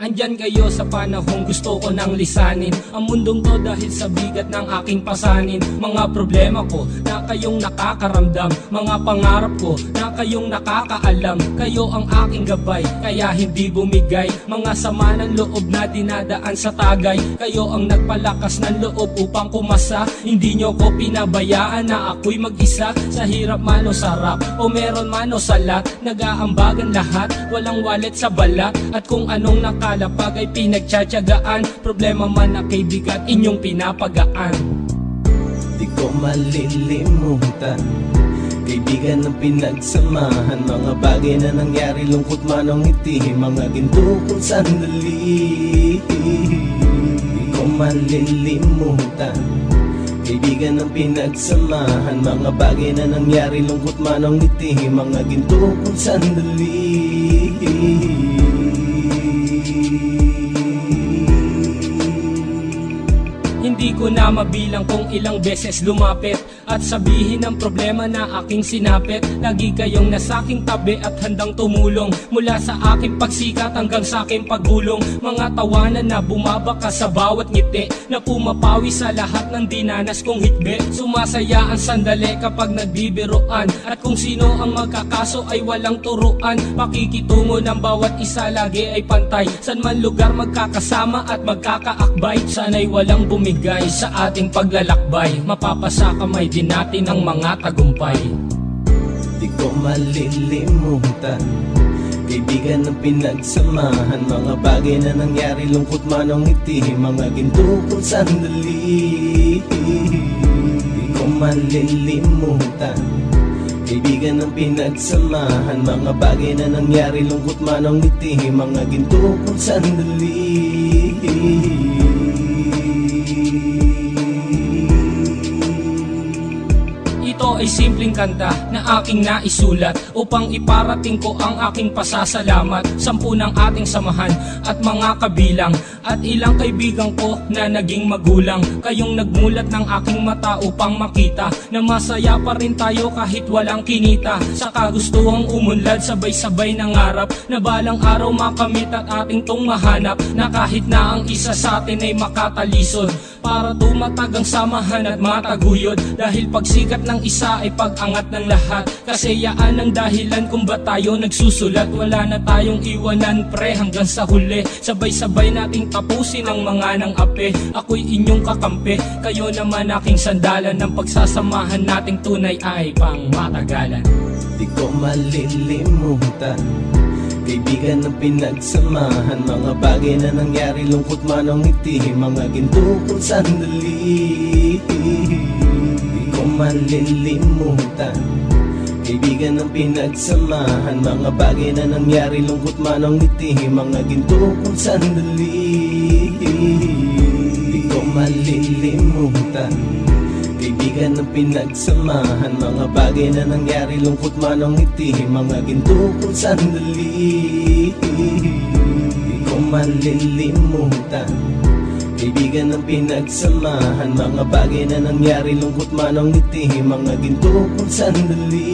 Andyan kayo sa panahong gusto ko nang lisanin ang mundong to dahil sa bigat ng aking pasanin. Mga problema ko na kayong nakakaramdam, mga pangarap ko na kayong nakakaalam. Kayo ang aking gabay, kaya hindi bumigay. Mga sama ng loob na dinadaan sa tagay, kayo ang nagpalakas ng loob upang kumasa. Hindi nyo ko pinabayaan na ako'y mag-isa. Sa hirap man o sarap, o meron man o salat, nag-aambagan lahat, walang wallet sa balat. At kung anong nakalapag ay pinagtsatsagaan, problema man na kaibigan, inyong pinapagaan. Di ko malilimutan, kaibigan ng pinagsamahan, mga bagay na nangyari, lungkot man o ngiti, mga ginto kong sandali. Di ko malilimutan, kaibigan ng pinagsamahan, mga bagay na nangyari, lungkot man o ngiti, mga ginto kong sandali. Hindi ko na mabilang kung ilang beses lumapit at sabihin ang problema na aking sinapit. Lagi kayong nasa aking tabi at handang tumulong, mula sa aking pagsikat hanggang sa aking paggulong. Mga tawanan na bumabaka sa bawat ngiti, na pumapawi sa lahat ng dinanas kong hitbe. Sumasaya ang sandali kapag nagbibiruan, at kung sino ang magkakaso ay walang turuan. Pakikitungo ng bawat isa lagi ay pantay, san man lugar magkakasama at magkakaakbay. Sana'y walang bumigay sa ating paglalakbay, mapapasa kamay din natin ang mga tagumpay. Di ko malilimutan, kaibigan ng pinagsamahan, mga bagay na nangyari, lungkot man o ngiti, mga ginto kong sandali. Di ko malilimutan, kaibigan ng pinagsamahan, mga bagay na nangyari, lungkot man o ngiti, mga ginto kong sandali. Ito ay simpleng kanta na aking naisulat upang iparating ko ang aking pasasalamat. 10 ng ating samahan at mga kabilang, at ilang kaibigan ko na naging magulang. Kayong nagmulat ng aking mata upang makita na masaya pa rin tayo kahit walang kinita. Sa kagustuhang umunlad, sabay-sabay nangarap na balang araw makamit at ating tong mahanap, na kahit na ang isa sa atin ay makatalisod, para tumatag ang samahan at mataguyod. Dahil pagsikat ng isa ay pag-angat ng lahat, kasayaan ang dahilan kung ba't tayo nagsusulat. Wala na tayong iwanan pre hanggang sa huli, sabay-sabay nating tapusin ang mga nang ape. Ako'y inyong kakampi, kayo naman aking sandalan, ng pagsasamahan nating tunay ay pang matagalan. Di ko malilimutan, kaibigan ng pinagsamahan, mga bagay na nangyari, lungkot man o ngiti, mga ginto kong sandali. Di ko malilimutan, kaibigan ng pinagsamahan, mga bagay na nangyari, lungkot man o ngiti, mga ginto kong sandali. Di ko malilimutan, kaibigan ng pinagsamahan, mga bagay na nangyari, lungkot man o ngiti, mga ginto kong sandali. Di ko malilimutan, kaibigan ng pinagsamahan, mga bagay na nangyari, lungkot man o ngiti, mga ginto kong sandali.